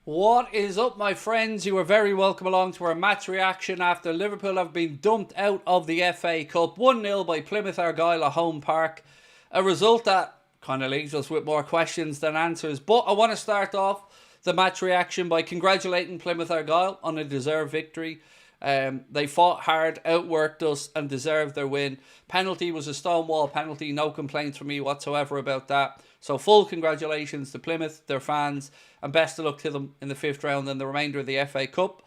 What is up, my friends? You are very welcome along to our match reaction after Liverpool have been dumped out of the FA Cup 1-0 by Plymouth Argyle at home park. A result that kind of leaves us with more questions than answers. But I want to start off the match reaction by congratulating Plymouth Argyle on a deserved victory. They fought hard, outworked us and deserved their win. Penalty was a stonewall penalty, no complaints from me whatsoever about that. So full congratulations to Plymouth, their fans, and best of luck to them in the 5th round and the remainder of the FA Cup.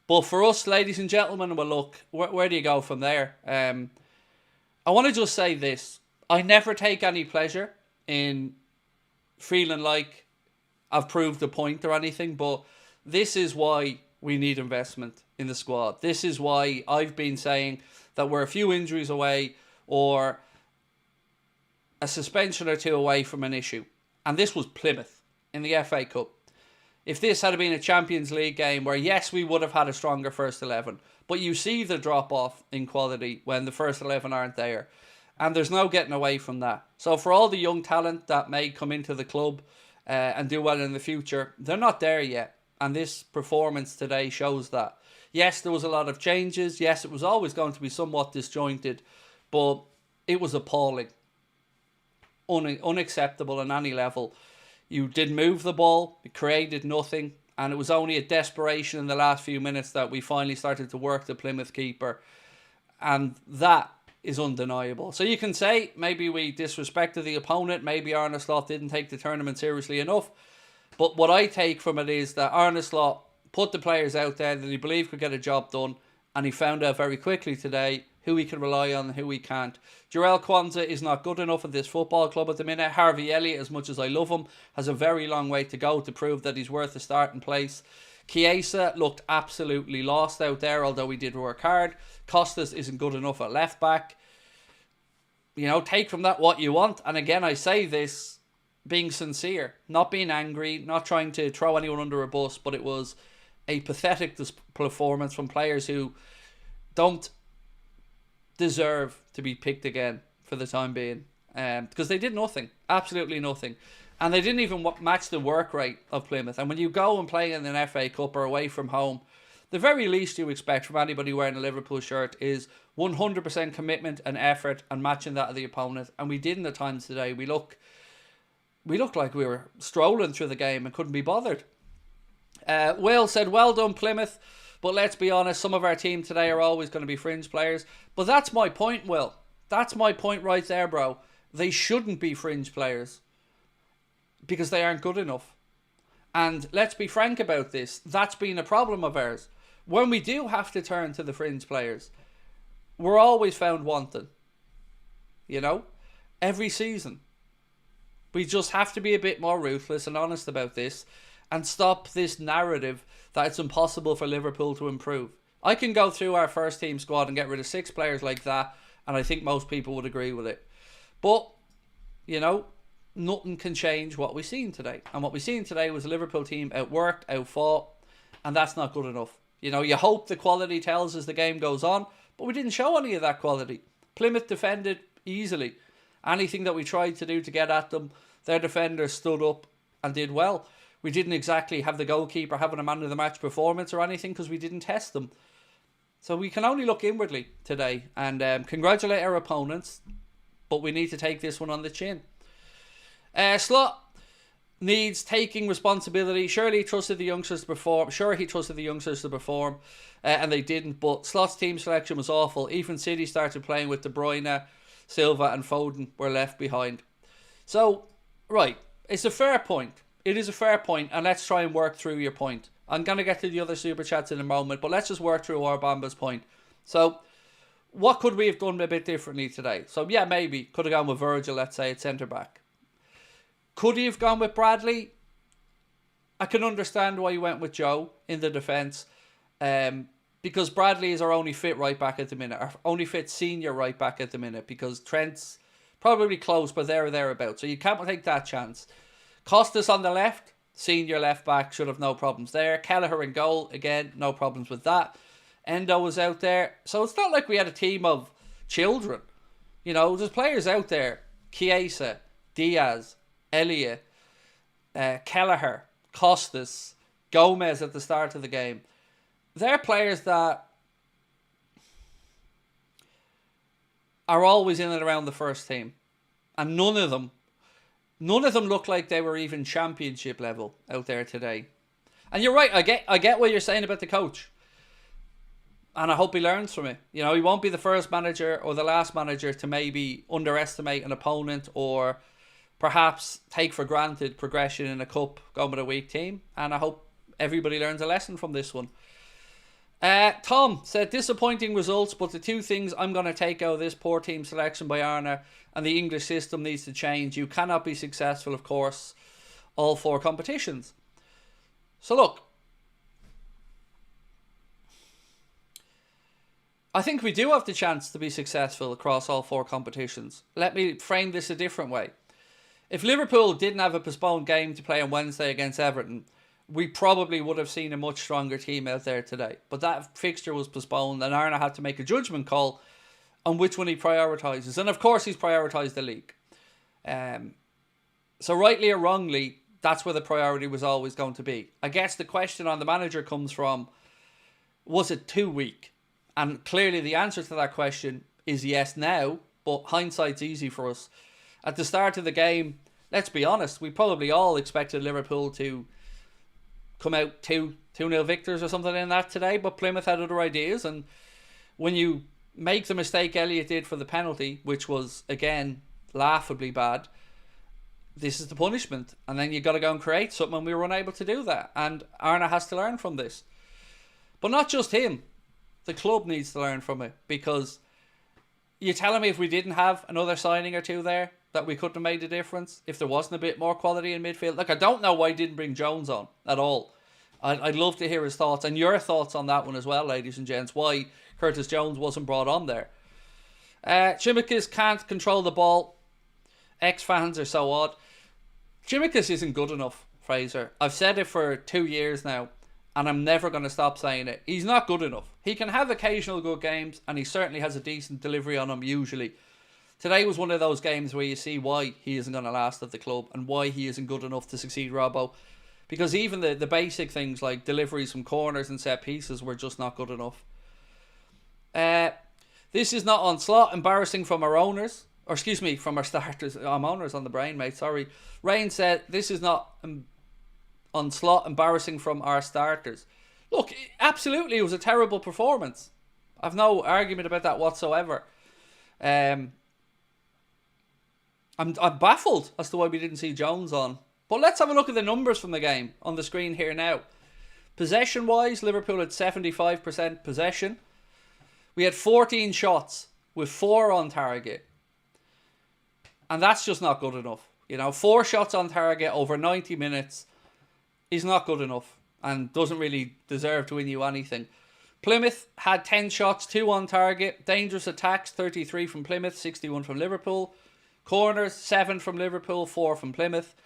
But for us, ladies and gentlemen, well look, where do you go from there? I want to just say this. I never take any pleasure in feeling like I've proved a point or anything, but this is why we need investment in the squad. This is why I've been saying that we're a few injuries away or a suspension or two away from an issue. And this was Plymouth in the FA Cup. If this had been a Champions League game where, yes, we would have had a stronger first 11, but you see the drop-off in quality when the first 11 aren't there. And there's no getting away from that. So for all the young talent that may come into the club and do well in the future, they're not there yet. And this performance today shows that. Yes, there was a lot of changes. Yes, it was always going to be somewhat disjointed. But it was appalling. Unacceptable on any level. You didn't move the ball. You created nothing. And it was only a desperation in the last few minutes that we finally started to work the Plymouth keeper. And that is undeniable. So you can say maybe we disrespected the opponent. Maybe Arne Slot didn't take the tournament seriously enough. But what I take from it is that Arne Slot put the players out there that he believed could get a job done. And he found out very quickly today who he can rely on and who he can't. Jarell Quansah is not good enough at this football club at the minute. Harvey Elliott, as much as I love him, has a very long way to go to prove that he's worth a starting place. Chiesa looked absolutely lost out there, although he did work hard. Costas isn't good enough at left back. You know, take from that what you want. And again, I say this being sincere, not being angry, not trying to throw anyone under a bus, but it was a pathetic performance from players who don't deserve to be picked again for the time being, because they did nothing, absolutely nothing, and they didn't even match the work rate of Plymouth. And when you go and play in an FA Cup or away from home, the very least you expect from anybody wearing a Liverpool shirt is 100% commitment and effort and matching that of the opponent, and we didn't at times today. We looked like we were strolling through the game and couldn't be bothered. Will said, well done Plymouth, but let's be honest, some of our team today are always going to be fringe players. But that's my point, Will. That's my point right there, bro. They shouldn't be fringe players because they aren't good enough. And let's be frank about this. That's been a problem of ours. When we do have to turn to the fringe players, we're always found wanting. You know? Every season. We just have to be a bit more ruthless and honest about this and stop this narrative that it's impossible for Liverpool to improve. I can go through our first team squad and get rid of 6 players like that, and I think most people would agree with it. But, you know, nothing can change what we've seen today. And what we've seen today was a Liverpool team outworked, outfought, and that's not good enough. You know, you hope the quality tells as the game goes on, but we didn't show any of that quality. Plymouth defended easily. Anything that we tried to do to get at them, their defenders stood up and did well. We didn't exactly have the goalkeeper having a man of the match performance or anything because we didn't test them. So we can only look inwardly today and congratulate our opponents, but we need to take this one on the chin. Slot needs taking responsibility. Surely he trusted the youngsters to perform. Sure, he trusted the youngsters to perform, and they didn't. But Slot's team selection was awful. Even City started playing with De Bruyne, Silva and Foden were left behind. So, right, it's a fair point. It is a fair point, and let's try and work through your point. I'm going to get to the other super chats in a moment, but let's just work through our Bamba's point. So, what could we have done a bit differently today? So, yeah, maybe. Could have gone with Virgil, let's say, at centre-back. Could he have gone with Bradley? I can understand why he went with Joe in the defence, because Bradley is our only fit right back at the minute, our only fit senior right back at the minute, because Trent's probably close, but there or thereabouts. So, you can't take that chance. Costas on the left, senior left back, should have no problems there. Kelleher in goal, again, no problems with that. Endo was out there. So it's not like we had a team of children. You know, there's players out there. Chiesa, Diaz, Elliott, Kelleher, Costas, Gomez at the start of the game. They're players that are always in and around the first team. And none of them look like they were even championship level out there today. And you're right, I get what you're saying about the coach. And I hope he learns from it. You know, he won't be the first manager or the last manager to maybe underestimate an opponent or perhaps take for granted progression in a cup going with a weak team. And I hope everybody learns a lesson from this one. Tom said, disappointing results, but the two things I'm going to take out of this poor team selection by Arna and the English system needs to change. You cannot be successful, of course, all four competitions. So look, I think we do have the chance to be successful across all four competitions. Let me frame this a different way. If Liverpool didn't have a postponed game to play on Wednesday against Everton, we probably would have seen a much stronger team out there today. But that fixture was postponed and Arna had to make a judgment call on which one he prioritises. And of course he's prioritised the league. So rightly or wrongly, that's where the priority was always going to be. I guess the question on the manager comes from, was it too weak? And clearly the answer to that question is yes now, but hindsight's easy for us. At the start of the game, let's be honest, we probably all expected Liverpool to come out 2-0 victors or something in that today, but Plymouth had other ideas, and when you make the mistake Elliott did for the penalty, which was, again, laughably bad, this is the punishment, and then you got to go and create something, and we were unable to do that, and Arna has to learn from this. But not just him, the club needs to learn from it, because you're telling me if we didn't have another signing or two there, that we couldn't have made a difference if there wasn't a bit more quality in midfield. Like, I don't know why he didn't bring Jones on at all. I'd love to hear his thoughts and your thoughts on that one as well, ladies and gents, why Curtis Jones wasn't brought on there. Tsimikas can't control the ball. Ex-fans are so odd. Tsimikas isn't good enough, Fraser. I've said it for 2 years now, and I'm never going to stop saying it. He's not good enough. He can have occasional good games, and he certainly has a decent delivery on him usually. Today was one of those games where you see why he isn't going to last at the club and why he isn't good enough to succeed Robbo. Because even the basic things like deliveries from corners and set pieces were just not good enough. This is not onslaught, embarrassing from our owners. Or excuse me, from our starters. I'm owners on the brain, mate, sorry. Rain said, this is not onslaught, embarrassing from our starters. Look, absolutely, it was a terrible performance. I've no argument about that whatsoever. I'm baffled as to why we didn't see Jones on. But let's have a look at the numbers from the game on the screen here now. Possession-wise, Liverpool had 75% possession. We had 14 shots with 4 on target. And that's just not good enough. You know, 4 shots on target over 90 minutes is not good enough and doesn't really deserve to win you anything. Plymouth had 10 shots, 2 on target. Dangerous attacks, 33 from Plymouth, 61 from Liverpool. Corners, 7 from Liverpool, 4 from Plymouth.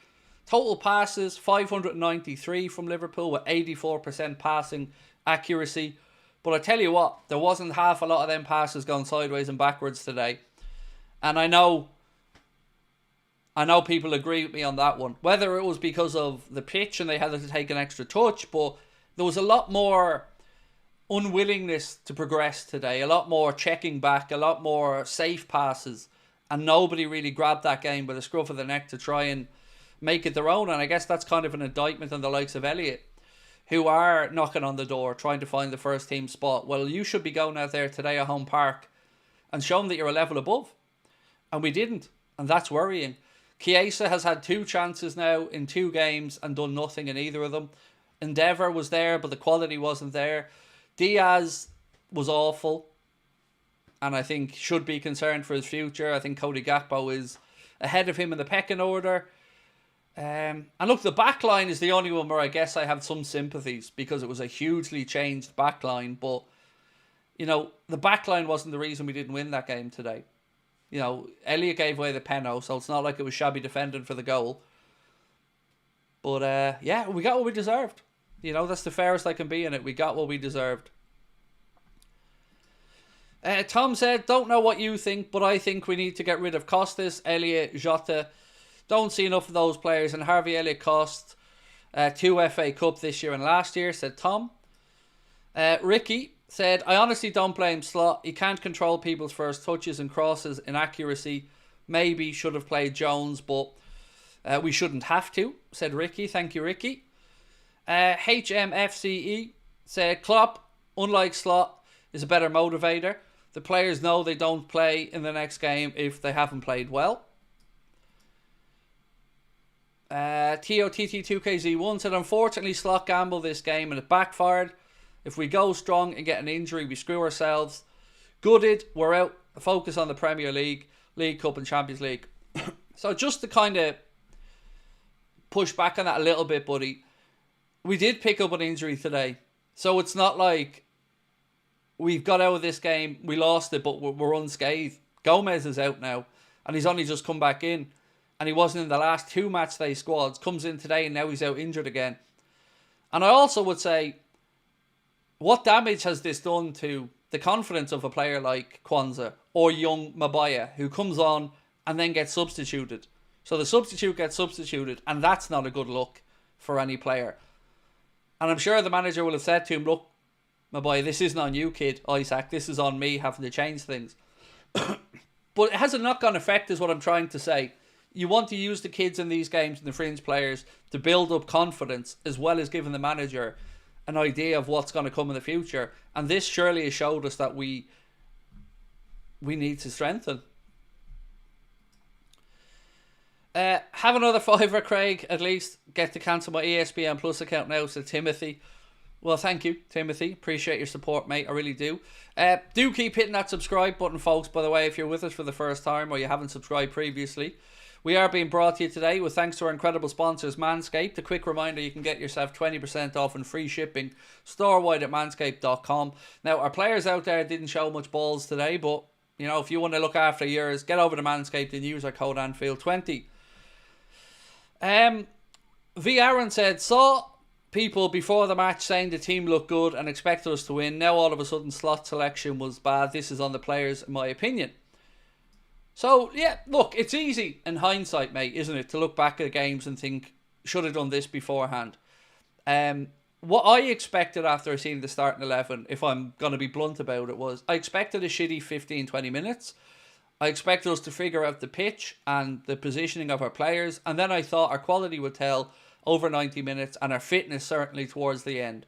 Total passes, 593 from Liverpool with 84% passing accuracy. But I tell you what, there wasn't half a lot of them passes going sideways and backwards today. And I know people agree with me on that one. Whether it was because of the pitch and they had to take an extra touch, but there was a lot more unwillingness to progress today. A lot more checking back, a lot more safe passes. And nobody really grabbed that game by the scruff of the neck to try and make it their own. And I guess that's kind of an indictment on the likes of Elliott, who are knocking on the door, trying to find the first team spot. Well, you should be going out there today at home park and showing that you're a level above. And we didn't. And that's worrying. Chiesa has had 2 chances now in 2 games and done nothing in either of them. Endeavour was there, but the quality wasn't there. Diaz was awful, and I think should be concerned for his future. I think Cody Gakpo is ahead of him in the pecking order. And look, the back line is the only one where I guess I have some sympathies because it was a hugely changed back line. But, you know, the back line wasn't the reason we didn't win that game today. You know, Elliott gave away the penalty, so it's not like it was shabby defending for the goal. But, yeah, we got what we deserved. You know, that's the fairest I can be in it. We got what we deserved. Tom said, don't know what you think, but I think we need to get rid of Costas, Elliott, Jota. Don't see enough of those players. And Harvey Elliott cost 2 FA Cup this year and last year, said Tom. Ricky said, I honestly don't blame Slot. He can't control people's first touches and crosses, inaccuracy. Maybe should have played Jones, but we shouldn't have to, said Ricky. Thank you, Ricky. HMFCE said, Klopp, unlike Slot, is a better motivator. The players know they don't play in the next game if they haven't played well. TOTT2KZ1 said, unfortunately, Slot gambled this game and it backfired. If we go strong and get an injury, we screw ourselves. Gutted, we're out. Focus on the Premier League, League Cup and Champions League. So just to kind of push back on that a little bit, buddy, we did pick up an injury today. So it's not like we've got out of this game, we lost it, but we're unscathed. Gomez is out now, and he's only just come back in. And he wasn't in the last 2 matchday squads. Comes in today and now he's out injured again. And I also would say, what damage has this done to the confidence of a player like Kwanzaa or young Mabaya, who comes on and then gets substituted? So the substitute gets substituted, and that's not a good look for any player. And I'm sure the manager will have said to him, look, Mabaya, this isn't on you, kid, Isaac. This is on me having to change things. But it has a knock-on effect is what I'm trying to say. You want to use the kids in these games and the fringe players to build up confidence, as well as giving the manager an idea of what's going to come in the future. And this surely has showed us that we need to strengthen. Have another fiver, Craig, at least. Get to cancel my ESPN Plus account now, said Timothy. Well, thank you, Timothy. Appreciate your support, mate. I really do. Do keep hitting that subscribe button, folks, by the way, if you're with us for the first time or you haven't subscribed previously. We are being brought to you today with thanks to our incredible sponsors, Manscaped. A quick reminder, you can get yourself 20% off and free shipping store-wide at manscaped.com. Now, our players out there didn't show much balls today, but, you know, if you want to look after yours, get over to Manscaped and use our code Anfield20. V. Aaron said, saw people before the match saying the team looked good and expected us to win. Now all of a sudden slot selection was bad. This is on the players, in my opinion. So, yeah, look, it's easy in hindsight, mate, isn't it, to look back at games and think, should have done this beforehand. What I expected after seeing the starting 11, if I'm going to be blunt about it, was I expected a shitty 15-20 minutes. I expected us to figure out the pitch and the positioning of our players, and then I thought our quality would tell over 90 minutes and our fitness certainly towards the end.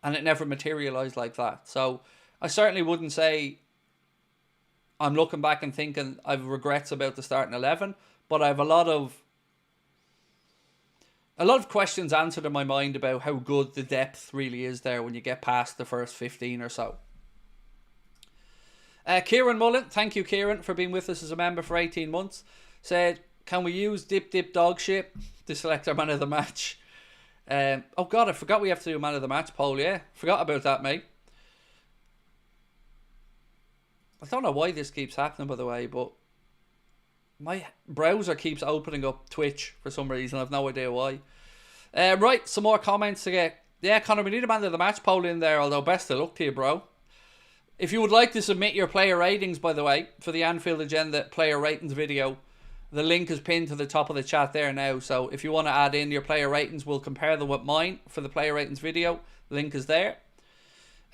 And it never materialised like that. So I certainly wouldn't say I'm looking back and thinking I've regrets about the starting 11, but I have a lot of questions answered in my mind about how good the depth really is there when you get past the first 15 or so. Kieran Mullen, thank you, Kieran, for being with us as a member for 18 months. Said, can we use dip dog shit to select our man of the match? Oh God, I forgot we have to do a man of the match poll, yeah. Forgot about that, mate. I don't know why this keeps happening, by the way, but my browser keeps opening up Twitch for some reason. I've no idea why. Right, some more comments to get. Yeah, Connor, we need a man of the match poll in there, although best of luck to you, bro. If you would like to submit your player ratings, by the way, for the Anfield Agenda player ratings video, the link is pinned to the top of the chat there now. So if you want to add in your player ratings, we'll compare them with mine for the player ratings video. The link is there.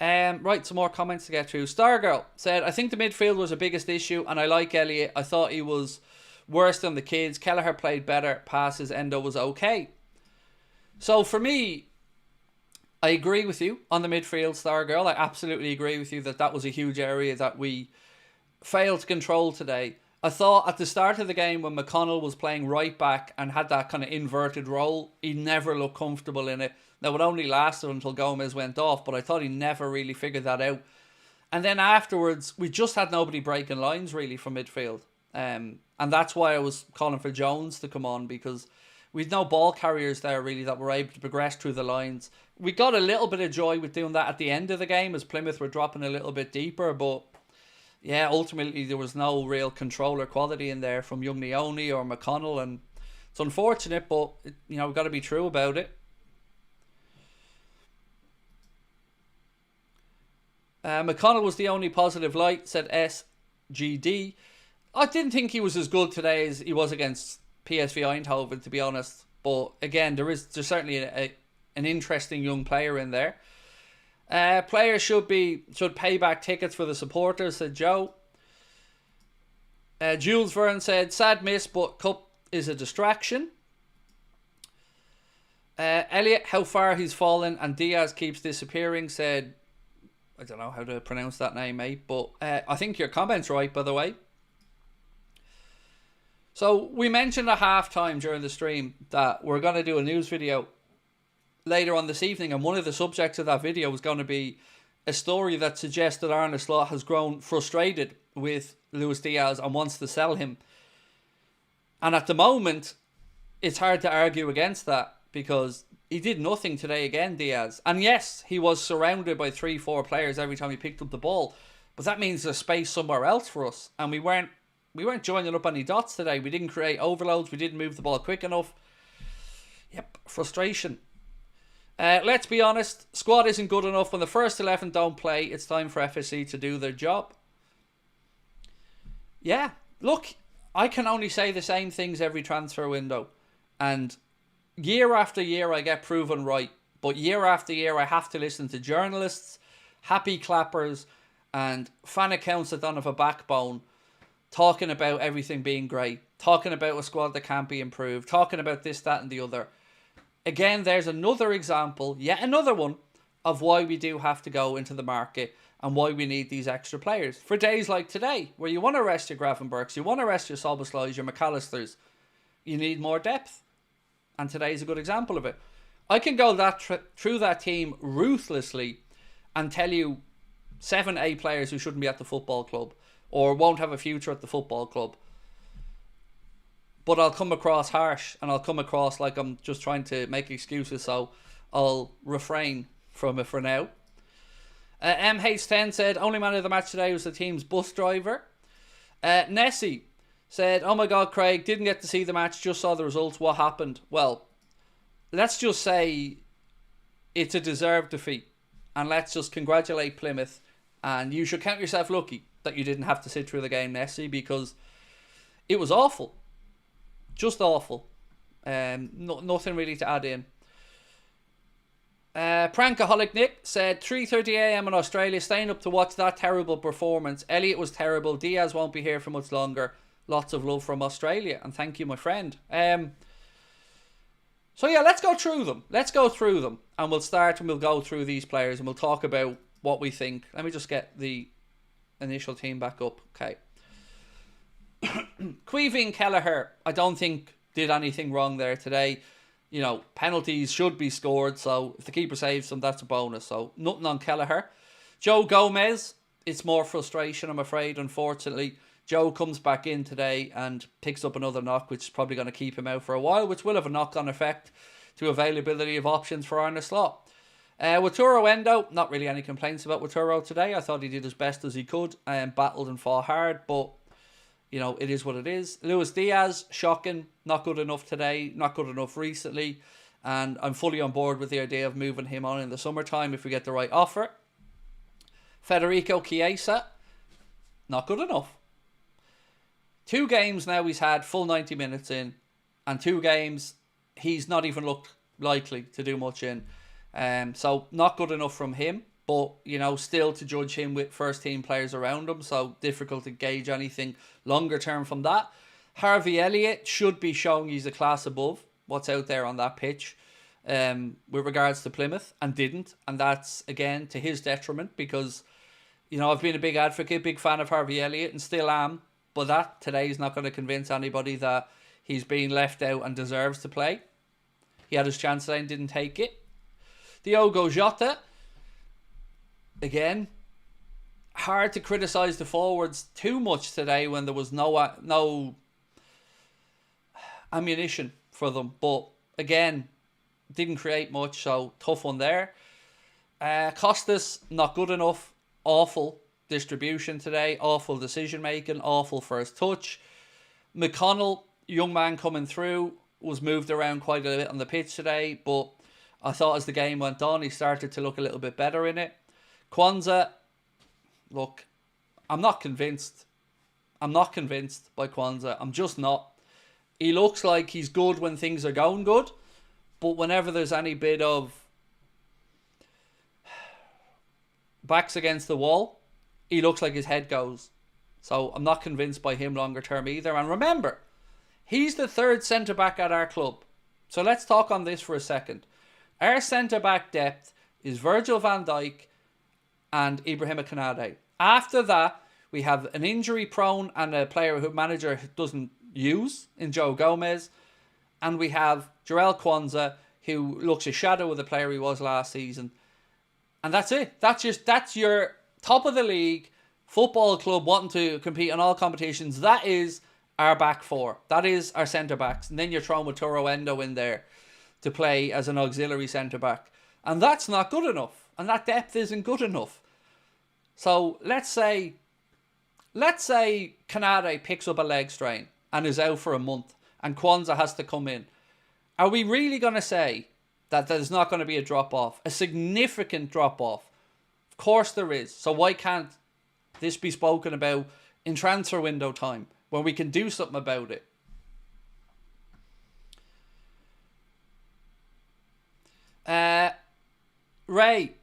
Right, some more comments to get through. Stargirl said, I think the midfield was the biggest issue, and I like Elliot. I thought he was worse than the kids. Kelleher played better. Passes. Endo was okay. So for me, I agree with you on the midfield, Stargirl. I absolutely agree with you that was a huge area that we failed to control today. I thought at the start of the game when McConnell was playing right back and had that kind of inverted role, he never looked comfortable in it. That would only last until Gomez went off, but I thought he never really figured that out. And then afterwards, we just had nobody breaking lines really from midfield. And that's why I was calling for Jones to come on, because we'd no ball carriers there really that were able to progress through the lines. We got a little bit of joy with doing that at the end of the game as Plymouth were dropping a little bit deeper, but yeah, ultimately there was no real controller quality in there from young Leone or McConnell, and it's unfortunate, but you know, we've got to be true about it. McConnell was the only positive light, said SGD. I didn't think he was as good today as he was against PSV Eindhoven, to be honest. But again, there's certainly an interesting young player in there. Players should pay back tickets for the supporters, said Joe. Jules Verne said, sad miss, but cup is a distraction. Elliot, how far he's fallen and Diaz keeps disappearing, said, I don't know how to pronounce that name, mate, but I think your comment's right, by the way. So we mentioned at halftime during the stream that we're going to do a news video later on this evening, and one of the subjects of that video was going to be a story that suggests that Arne Slot has grown frustrated with Luis Diaz and wants to sell him. And at the moment, it's hard to argue against that because he did nothing today again, Diaz. And yes, he was surrounded by 3-4 players every time he picked up the ball, but that means there's space somewhere else for us, and we weren't joining up any dots today. We didn't create overloads. We didn't move the ball quick enough. Yep, frustration. Let's be honest, squad isn't good enough. When the first 11 don't play, it's time for FSC to do their job. Yeah, look, I can only say the same things every transfer window. And year after year I get proven right. But year after year I have to listen to journalists, happy clappers, and fan accounts that don't have a backbone, talking about everything being great, talking about a squad that can't be improved, talking about this, that and the other. Again, there's another example, yet another one, of why we do have to go into the market and why we need these extra players. For days like today, where you want to rest your Gravenbergs, you want to rest your Soboslais, your McAllisters, you need more depth. And today's a good example of it. I can go through that team ruthlessly and tell you 7-8 players who shouldn't be at the football club or won't have a future at the football club. But I'll come across harsh and I'll come across like I'm just trying to make excuses, so I'll refrain from it for now. MH10 said, only man of the match today was the team's bus driver. Nessie said, oh my God, Craig, didn't get to see the match, just saw the results. What happened? Well, let's just say it's a deserved defeat. And let's just congratulate Plymouth. And you should count yourself lucky that you didn't have to sit through the game, Nessie, because it was awful. Just awful. Nothing really to add in. Prankaholic Nick said 3:30 a.m. in Australia, staying up to watch that terrible performance. Elliot was terrible. Diaz won't be here for much longer. Lots of love from Australia, and thank you, my friend. So yeah, let's go through them. And we'll start and we'll go through these players and we'll talk about what we think. Let me just get the initial team back up. Okay. Queeving Kelleher, I don't think did anything wrong there today. You know, penalties should be scored, so if the keeper saves them, that's a bonus. So nothing on Kelleher. Joe Gomez, it's more frustration, I'm afraid, unfortunately. Joe comes back in today and picks up another knock, which is probably going to keep him out for a while, which will have a knock-on effect to availability of options for Arne Slot. Waturo Endo, not really any complaints about Waturo today. I thought he did as best as he could and battled and fought hard, but you know, it is what it is. Luis Diaz, shocking, not good enough today, not good enough recently, and I'm fully on board with the idea of moving him on in the summertime if we get the right offer. Federico Chiesa, not good enough. 2 games now he's had full 90 minutes in, and 2 games he's not even looked likely to do much in. So not good enough from him. But, you know, still to judge him with first team players around him. So difficult to gauge anything longer term from that. Harvey Elliott should be showing he's a class above what's out there on that pitch with regards to Plymouth, and didn't. And that's, again, to his detriment because, you know, I've been a big advocate, big fan of Harvey Elliott and still am. But that today is not going to convince anybody that he's being left out and deserves to play. He had his chance today and didn't take it. Diogo Jota, again, hard to criticise the forwards too much today when there was no ammunition for them. But again, didn't create much, so tough one there. Costas, not good enough. Awful distribution today. Awful decision making. Awful first touch. McConnell, young man coming through, was moved around quite a bit on the pitch today, but I thought as the game went on, he started to look a little bit better in it. Kwanzaa, look, I'm not convinced by Kwanzaa. I'm just not. He looks like he's good when things are going good, but whenever there's any bit of backs against the wall, he looks like his head goes. So I'm not convinced by him longer term either. And remember, he's the third centre-back at our club. So let's talk on this for a second. Our centre-back depth is Virgil van Dijk and Ibrahima Konate. After that, we have an injury-prone and a player who manager doesn't use in Joe Gomez. And we have Jarell Kwanzaa, who looks a shadow of the player he was last season. And that's it. That's your top of the league football club wanting to compete in all competitions. That is our back four. That is our centre backs. And then you're throwing with Turo Endo in there to play as an auxiliary centre back. And that's not good enough. And that depth isn't good enough. So let's say Konate picks up a leg strain and is out for a month and Kwanzaa has to come in. Are we really going to say that there's not going to be a drop-off? A significant drop-off? Of course there is. So why can't this be spoken about in transfer window time when we can do something about it?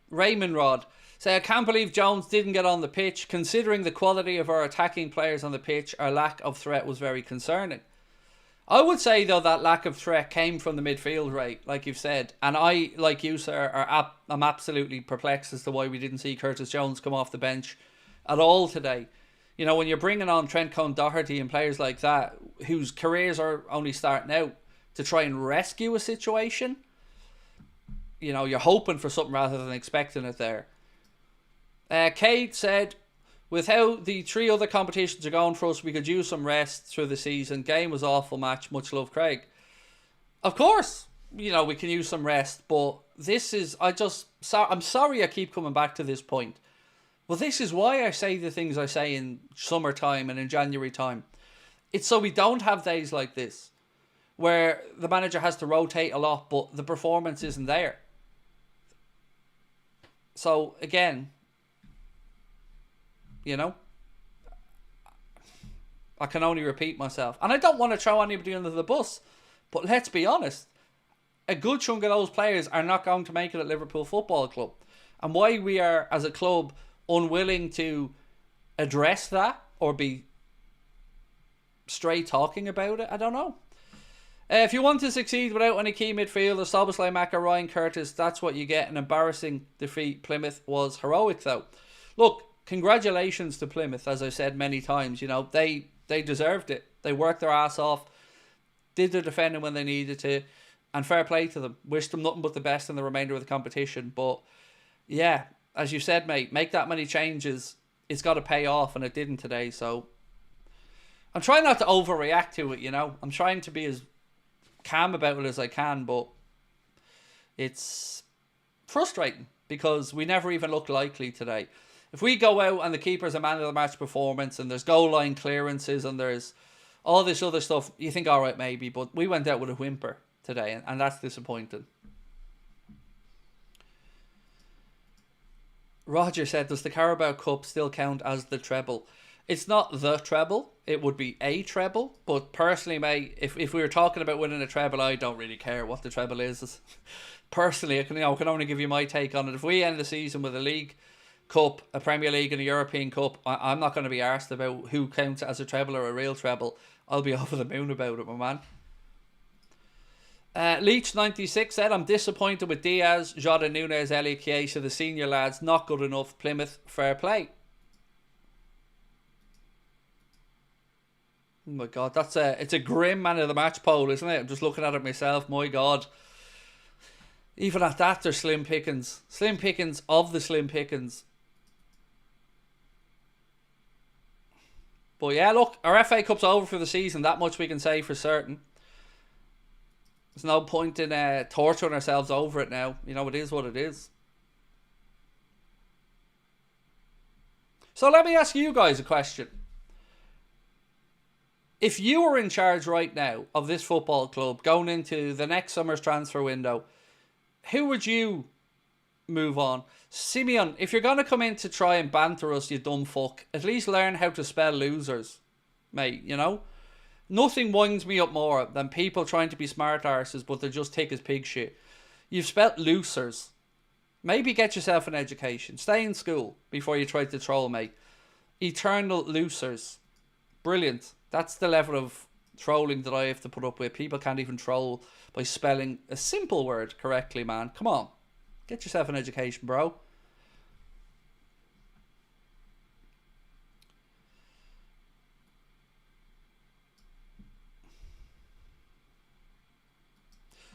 Raymond Rod say, I can't believe Jones didn't get on the pitch. Considering the quality of our attacking players on the pitch, our lack of threat was very concerning. I would say, though, that lack of threat came from the midfield, right, like you've said. And I, like you, sir, I'm absolutely perplexed as to why we didn't see Curtis Jones come off the bench at all today. You know, when you're bringing on Trent Cone-Doherty and players like that, whose careers are only starting out, to try and rescue a situation, you know, you're hoping for something rather than expecting it there. Kate said, with how the three other competitions are going for us, we could use some rest through the season. Game was awful match. Much love, Craig. Of course, you know, we can use some rest, but this is, I'm sorry I keep coming back to this point. Well, this is why I say the things I say in summertime and in January time. It's so we don't have days like this, where the manager has to rotate a lot, but the performance isn't there. So, again, you know, I can only repeat myself. And I don't want to throw anybody under the bus, but let's be honest, a good chunk of those players are not going to make it at Liverpool Football Club. And why we are, as a club, unwilling to address that or be straight talking about it, I don't know. If you want to succeed without any key midfielders, Szoboszlai, Maka, Ryan Curtis, that's what you get. An embarrassing defeat. Plymouth was heroic, though. Look, congratulations to Plymouth, as I've said many times. You know, they deserved it. They worked their ass off, did their defending when they needed to, and fair play to them. Wish them nothing but the best in the remainder of the competition. But, yeah, as you said, mate, make that many changes. It's got to pay off, and it didn't today. So, I'm trying not to overreact to it, you know. I'm trying to be as calm about it as I can, but it's frustrating because we never even looked likely today. If we go out and the keeper's a man of the match performance and there's goal line clearances and there's all this other stuff, you think, all right, maybe, but we went out with a whimper today, and that's disappointing. Roger said, does the Carabao Cup still count as the treble? It's not the treble. It would be a treble. But personally, mate, if we were talking about winning a treble, I don't really care what the treble is. Personally, I can only give you my take on it. If we end the season with a League Cup, a Premier League and a European Cup, I'm not going to be arsed about who counts as a treble or a real treble. I'll be over the moon about it, my man. Leach96 said, I'm disappointed with Diaz, Jota, Nunes, Elliot, Chiesa, the senior lads. Not good enough. Plymouth, fair play. Oh my God, it's a grim man of the match poll, isn't it? I'm just looking at it myself. My God. Even at that, there's slim pickings. Slim pickings of the slim pickings. But yeah, look, our FA Cup's over for the season. That much we can say for certain. There's no point in torturing ourselves over it now. You know, it is what it is. So let me ask you guys a question. If you were in charge right now of this football club going into the next summer's transfer window, who would you move on? Simeon, if you're going to come in to try and banter us, you dumb fuck, at least learn how to spell losers, mate, you know? Nothing winds me up more than people trying to be smart arses, but they're just thick as pig shit. You've spelt losers. Maybe get yourself an education. Stay in school before you try to troll, mate. Eternal losers. Brilliant. That's the level of trolling that I have to put up with. People can't even troll by spelling a simple word correctly, man. Come on. Get yourself an education, bro.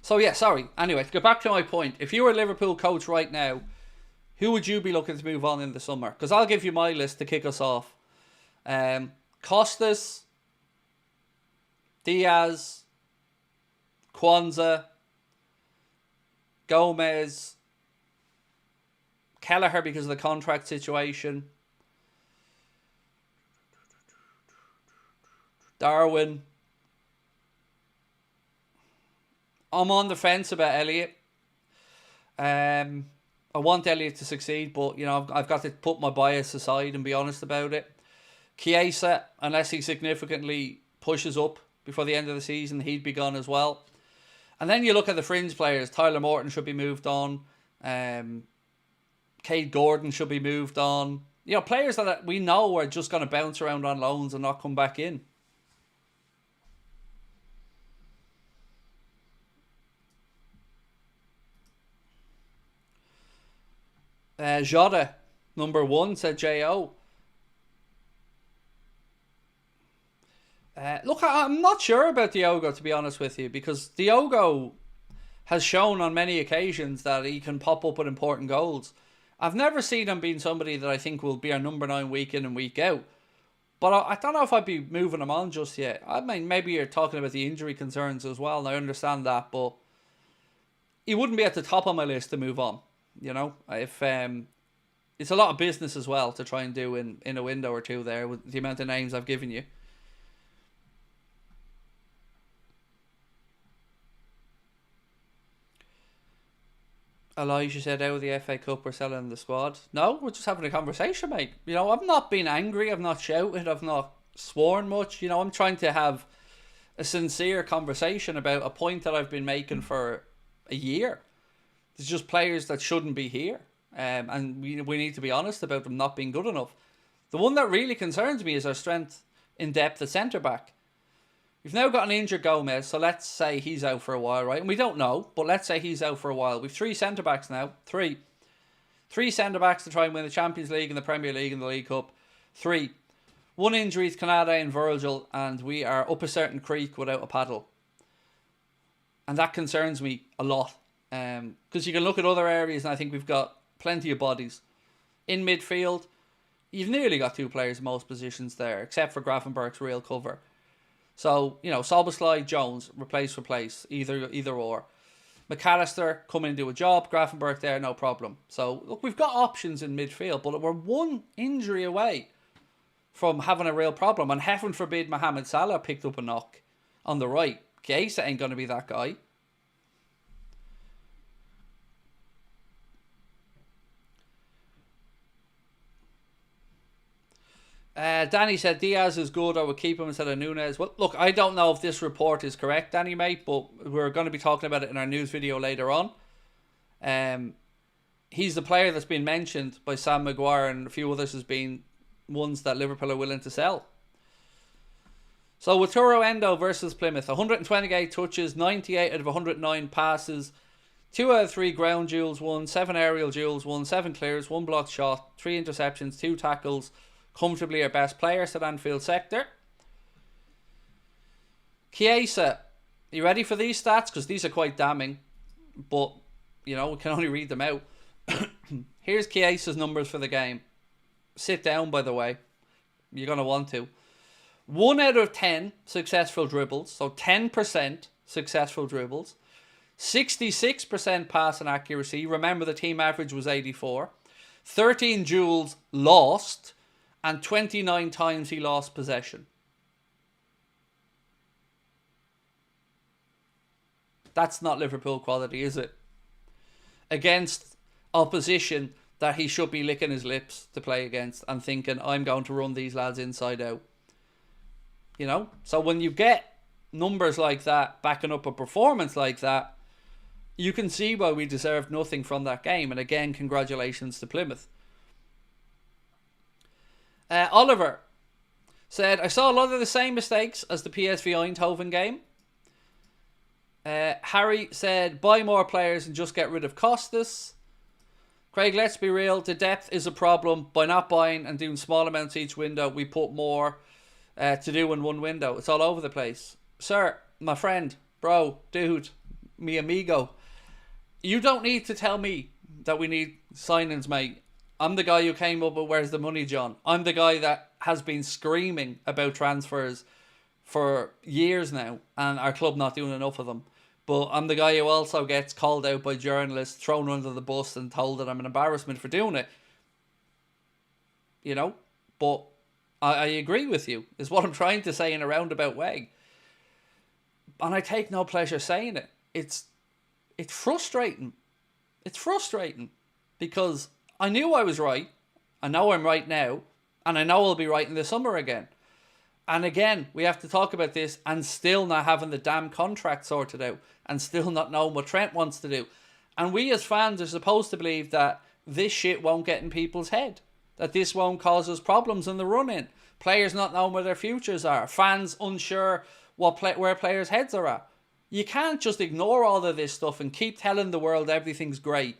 So yeah, sorry. Anyway, to get back to my point, if you were a Liverpool coach right now, who would you be looking to move on in the summer? Because I'll give you my list to kick us off. Costas, Diaz, Kwanzaa, Gomez, Kelleher because of the contract situation, Darwin. I'm on the fence about Elliott. I want Elliott to succeed, but you know I've got to put my bias aside and be honest about it. Chiesa, unless he significantly pushes up before the end of the season, he'd be gone as well. And then you look at the fringe players. Tyler Morton should be moved on. Cade Gordon should be moved on. You know, players that we know are just going to bounce around on loans and not come back in. Jota, number 1, said J.O. Look, I'm not sure about Diogo, to be honest with you, because Diogo has shown on many occasions that he can pop up with important goals. I've never seen him being somebody that I think will be our number 9 week in and week out. But I don't know if I'd be moving him on just yet. I mean, maybe you're talking about the injury concerns as well, and I understand that, but he wouldn't be at the top of my list to move on. You know, if it's a lot of business as well to try and do in a window or two there with the amount of names I've given you. Elijah said, out of the FA Cup, we're selling the squad. No, we're just having a conversation, mate. You know, I've not been angry, I've not shouted, I've not sworn much. You know, I'm trying to have a sincere conversation about a point that I've been making for a year. There's just players that shouldn't be here. And we need to be honest about them not being good enough. The one that really concerns me is our strength in depth at centre-back. We've now got an injured Gomez, so let's say he's out for a while, right? And we don't know, but let's say he's out for a while. We've 3 centre-backs now. 3. 3 centre-backs to try and win the Champions League and the Premier League and the League Cup. 3. 1 injury to Canada and Virgil, and we are up a certain creek without a paddle. And that concerns me a lot. Because you can look at other areas and I think we've got plenty of bodies. In midfield, you've nearly got 2 players in most positions there, except for Grafenberg's real cover. So, you know, Szoboszlai, Jones, replace for place, either or. McAllister, come in and do a job. Grafenberg there, no problem. So, look, we've got options in midfield, but we're 1 injury away from having a real problem. And heaven forbid Mohamed Salah picked up a knock on the right. Chiesa ain't going to be that guy. Danny said Diaz is good. I would keep him instead of Nunes. Well, look, I don't know if this report is correct, Danny, mate, but we're going to be talking about it in our news video later on. He's the player that's been mentioned by Sam Maguire and a few others as being ones that Liverpool are willing to sell. So, Wataru Endo versus Plymouth. 128 touches, 98 out of 109 passes, 2 out of 3 ground duels won, 7 aerial duels won, 7 clears, 1 blocked shot, 3 interceptions, 2 tackles. Comfortably our best players at Anfield sector. Chiesa, you ready for these stats? Because these are quite damning. But, you know, we can only read them out. Here's Chiesa's numbers for the game. Sit down, by the way. You're going to want to. 1 out of 10 successful dribbles. So 10% successful dribbles. 66% passing accuracy. Remember the team average was 84. 13 duels lost. And 29 times he lost possession. That's not Liverpool quality, is it? Against opposition that he should be licking his lips to play against and thinking, I'm going to run these lads inside out. You know? So when you get numbers like that, backing up a performance like that, you can see why we deserved nothing from that game. And again, congratulations to Plymouth. Oliver said, I saw a lot of the same mistakes as the PSV Eindhoven game. Harry said, buy more players and just get rid of Costas. Craig, let's be real. The depth is a problem. By not buying and doing small amounts each window, we put more to do in one window. It's all over the place. Sir, my friend, bro, dude, mi amigo, you don't need to tell me that we need signings, mate. I'm the guy who came up with Where's the Money, John. I'm the guy that has been screaming about transfers for years now, and our club not doing enough of them. But I'm the guy who also gets called out by journalists, thrown under the bus and told that I'm an embarrassment for doing it. You know? But I agree with you, is what I'm trying to say in a roundabout way. And I take no pleasure saying it. It's frustrating. It's frustrating. Because I knew I was right. I know I'm right now. And I know I'll be right in the summer again. And again, we have to talk about this and still not having the damn contract sorted out. And still not knowing what Trent wants to do. And we as fans are supposed to believe that this shit won't get in people's head. That this won't cause us problems in the run-in. Players not knowing where their futures are. Fans unsure where players' heads are at. You can't just ignore all of this stuff and keep telling the world everything's great.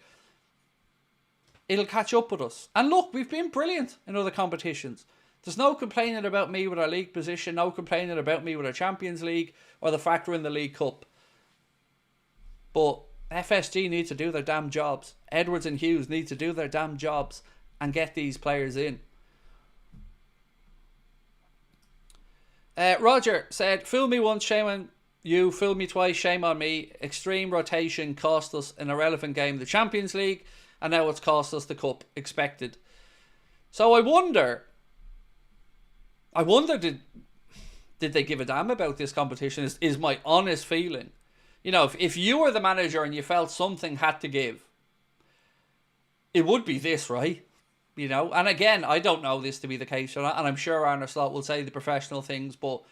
It'll catch up with us. And look, we've been brilliant in other competitions. There's no complaining about me with our league position, no complaining about me with our Champions League or the fact we're in the League Cup. But FSG need to do their damn jobs. Edwards and Hughes need to do their damn jobs and get these players in. Roger said, fool me once, shame on you. Fool me twice, shame on me. Extreme rotation cost us an irrelevant game, the Champions League, and now it's cost us the cup. Expected. So I wonder did they give a damn about this competition is my honest feeling. You know, if you were the manager and you felt something had to give, it would be this, right? You know, and again, I don't know this to be the case or not, and I'm sure Arne Slot will say the professional things, but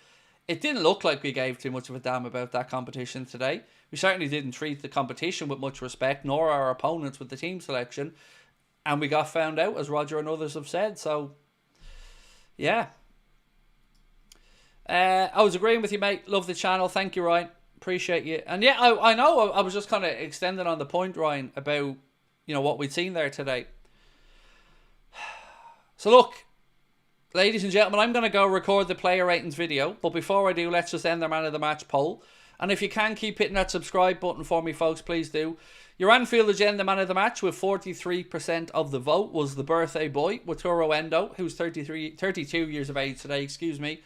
it didn't look like we gave too much of a damn about that competition today. We certainly didn't treat the competition with much respect, nor our opponents with the team selection, and we got found out, as Roger and others have said, so, yeah. I was agreeing with you, mate. Love the channel. Thank you, Ryan. Appreciate you. And yeah, I know I was just kind of extending on the point, Ryan, about, you know, what we'd seen there today. So look, ladies and gentlemen, I'm going to go record the player ratings video. But before I do, let's just end the man of the match poll. And if you can, keep hitting that subscribe button for me, folks, please do. Your Anfield Agenda man of the match with 43% of the vote was the birthday boy, Waturo Endo, who's 32 years of age today, excuse me.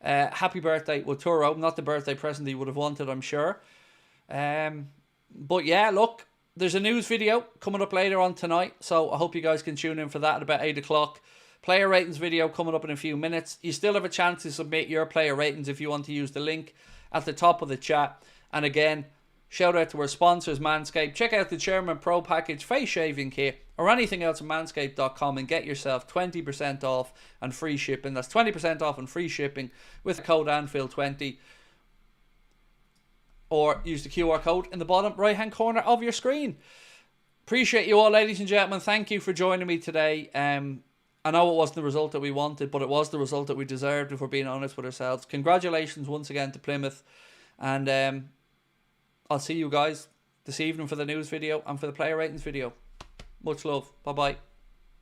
Happy birthday, Waturo. Not the birthday present he would have wanted, I'm sure. But yeah, look, there's a news video coming up later on tonight, so I hope you guys can tune in for that at about 8 o'clock. Player ratings video coming up in a few minutes. You still have a chance to submit your player ratings if you want to use the link at the top of the chat. And again, shout out to our sponsors, Manscaped. Check out the Chairman Pro Package face shaving kit or anything else at manscaped.com and get yourself 20% off and free shipping. That's 20% off and free shipping with the code Anfield20. Or use the QR code in the bottom right hand corner of your screen. Appreciate you all, ladies and gentlemen. Thank you for joining me today. I know it wasn't the result that we wanted, but it was the result that we deserved, if we're being honest with ourselves. Congratulations once again to Plymouth. And I'll see you guys this evening for the news video and for the player ratings video. Much love. Bye-bye.